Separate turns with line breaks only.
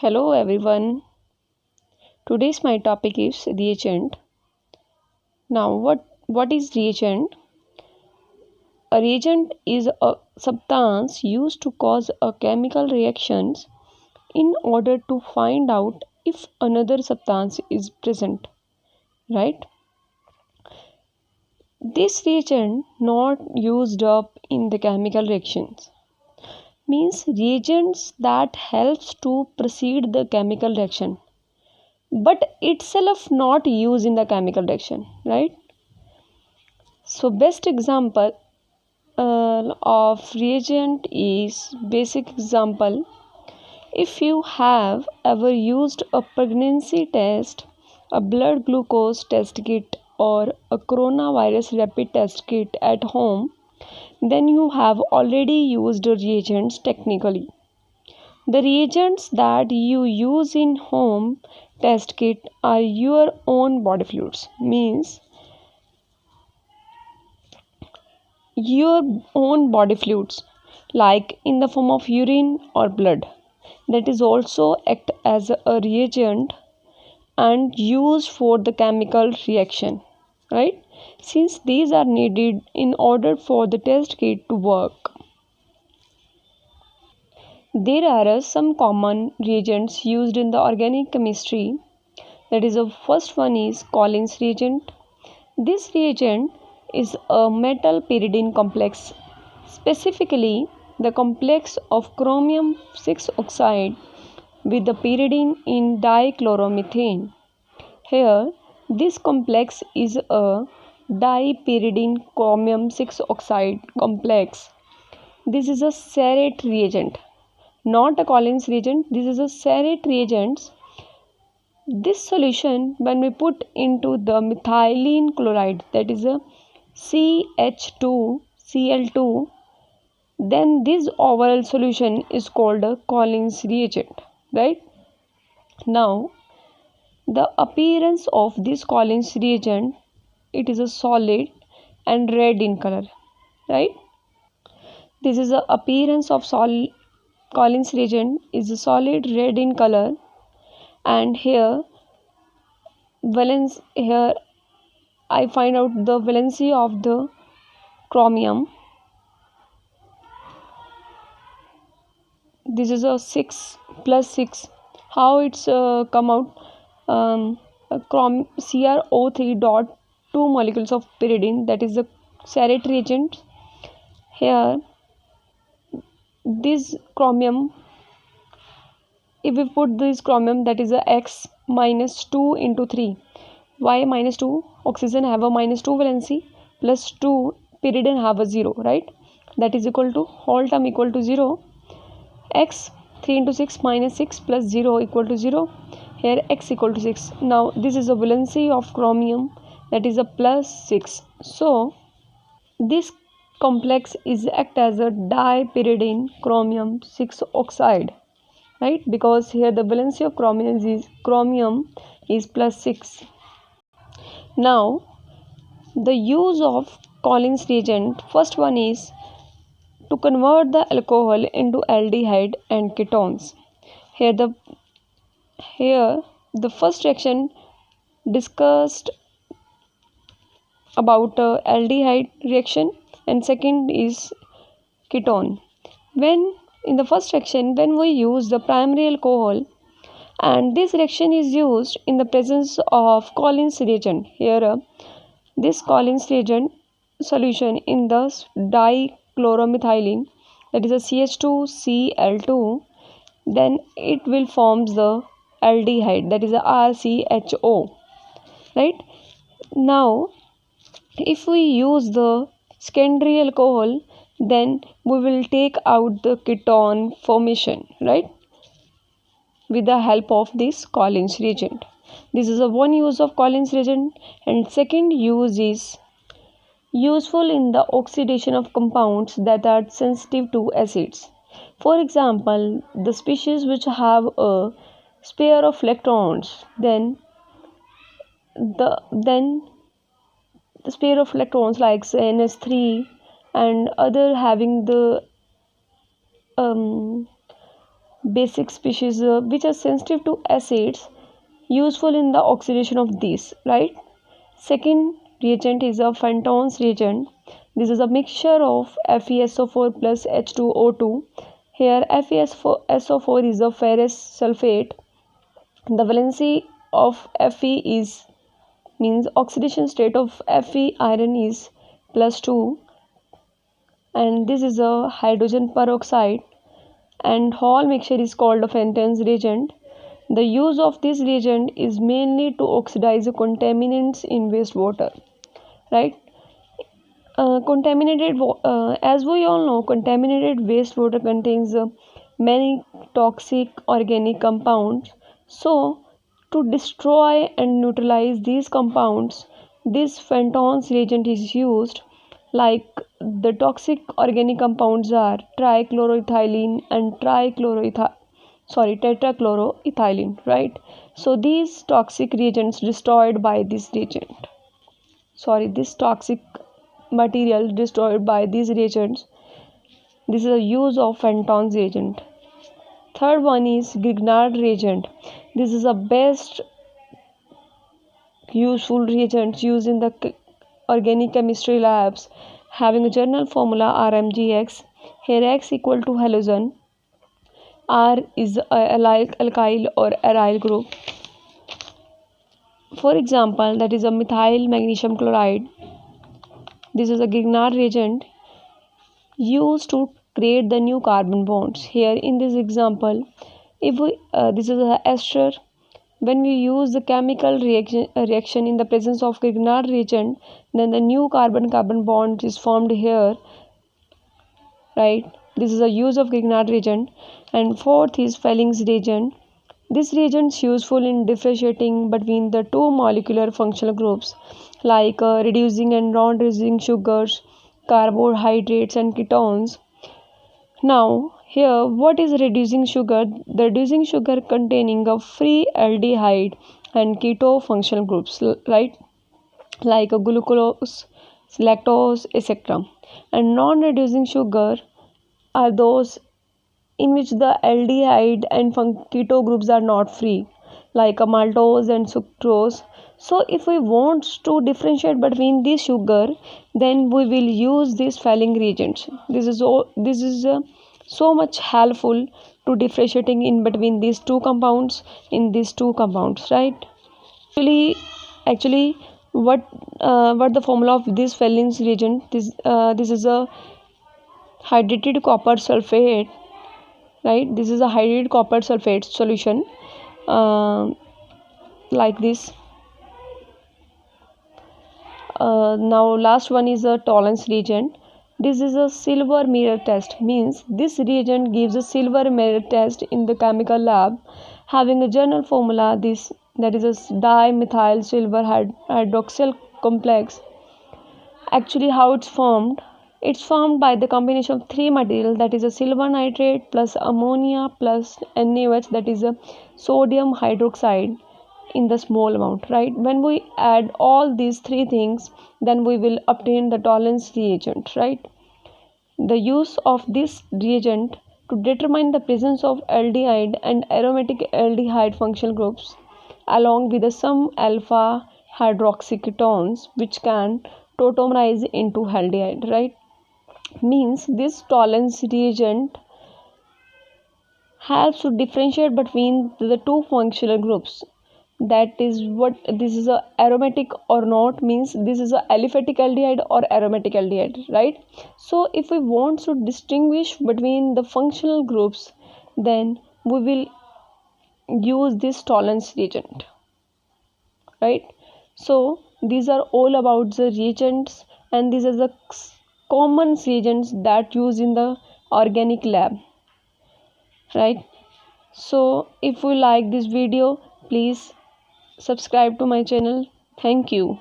Hello everyone. Today's my topic is reagent. Now what is reagent? A reagent is a substance used to cause a chemical reactions in order to find out if another substance is present, right? This reagent not used up in the chemical reactions means reagents that helps to proceed the chemical reaction but itself not used in the chemical reaction, right? So best example of reagent is basic example. If you have ever used a pregnancy test, a blood glucose test kit, or a coronavirus rapid test kit at home, then you have already used reagents technically. The reagents that you use in home test kit are your own body fluids, means your own body fluids like in the form of urine or blood that is also act as a reagent and used for the chemical reaction, right? Since these are needed in order for the test kit to work. There are some common reagents used in the organic chemistry. That is, the first one is Collins reagent. This reagent is a metal pyridine complex, specifically the complex of chromium 6 oxide with the pyridine in dichloromethane. Here, this complex is a dipyridine chromium 6 oxide complex. This is a serrate reagent, not a Collins reagent. This is a serrate reagent. This solution, when we put into the methylene chloride, that is a CH2Cl2, then this overall solution is called a Collins reagent, right? Now, the appearance of this Collins reagent, it is a solid and red in color, right? This is the appearance of Collins reagent is a solid red in color, and here I find out the valency of the chromium. This is a 6 plus 6. How it's come out? CrO3 dot 2 molecules of pyridine, that is the serrate reagent. Here this chromium, if we put this chromium, that is a X minus 2 into 3. Why minus 2? Oxygen have a minus 2 valency plus 2 pyridine have a 0, right? That is equal to whole term equal to 0. X 3 into 6 minus 6 plus 0 equal to 0. Here x equal to 6. Now this is a valency of chromium, that is a plus 6. So this complex is act as a dipyridine chromium 6 oxide, right? Because here the valency of chromium is plus 6. Now the use of Collins reagent, first one is to convert the alcohol into aldehyde and ketones. Here the first reaction discussed about aldehyde reaction, and second is ketone. When in the first reaction, when we use the primary alcohol, and this reaction is used in the presence of Collins reagent. Here this Collins reagent solution in the dichloromethylene, that is a CH2Cl2, then it will forms the aldehyde, that is a RCHO, right? Now if we use the secondary alcohol, then we will take out the ketone formation, right, with the help of this Collins reagent. This is a one use of Collins reagent, and second use is useful in the oxidation of compounds that are sensitive to acids. For example, the species which have a pair of electrons, then the pair of electrons like say NS3 and other having the basic species which are sensitive to acids, useful in the oxidation of these, right? Second reagent is a Fenton's reagent. This is a mixture of FeSO4 plus H2O2. Here FeSO4 is a ferrous sulfate. The valency of Fe is means oxidation state of Fe iron is +2, and this is a hydrogen peroxide, and whole mixture is called a Fenton's reagent. The use of this reagent is mainly to oxidize the contaminants in wastewater, right? As we all know, contaminated wastewater contains many toxic organic compounds. So, to destroy and neutralize these compounds, this Fenton's reagent is used. Like the toxic organic compounds are trichloroethylene and tetrachloroethylene, right? So these toxic reagents destroyed by this reagent. This toxic material destroyed by these reagents. This is a use of Fenton's reagent. Third one is Gnar reagent. This is the best useful reagent used in the organic chemistry labs, having a general formula RMGX. Here X equal to halogen, R is a alkyl or aryl group. For example, that is a methyl magnesium chloride. This is a Gnar reagent used to create the new carbon bonds. Here in this example, if we this is a ester. When we use the chemical reaction in the presence of Gnar reagent, then the new carbon-carbon bond is formed here, right? This is a use of Gnar reagent. And fourth is Valency reagent. This reagent is useful in differentiating between the two molecular functional groups like reducing and non-reducing sugars, carbohydrates and ketones. Now, here, what is reducing sugar? The reducing sugar containing a free aldehyde and keto functional groups, right? Like a glucose, lactose, etc. And non-reducing sugar are those in which the aldehyde and keto groups are not free, like a maltose and sucrose. So, if we want to differentiate between this sugar, then we will use these Valency reagents. This is so much helpful to differentiating in between these two compounds right? Actually what the formula of this Valency reagent, this is a hydrated copper sulfate, right? This is a hydrated copper sulfate solution, like this. Now last one is a tolerance reagent. This is a silver mirror test, means this reagent gives a silver mirror test in the chemical lab, having a general formula that is a dimethyl silver hydroxyl complex. Actually, how it's formed? It's formed by the combination of three materials, that is a silver nitrate plus ammonia plus NaOH, that is a sodium hydroxide, in the small amount, right? When we add all these three things, then we will obtain the tolerance reagent, right? The use of this reagent to determine the presence of aldehyde and aromatic aldehyde functional groups along with some alpha hydroxyketones which can tautomerize into aldehyde, right? Means this tolerance reagent helps to differentiate between the two functional groups. That is what this is a aromatic or not, means this is a aliphatic aldehyde or aromatic aldehyde, right? So if we want to distinguish between the functional groups, then we will use this tolerance reagent, right? So these are all about the reagents, and these are the common reagents that used in the organic lab, right? So if you like this video, please subscribe to my channel. Thank you.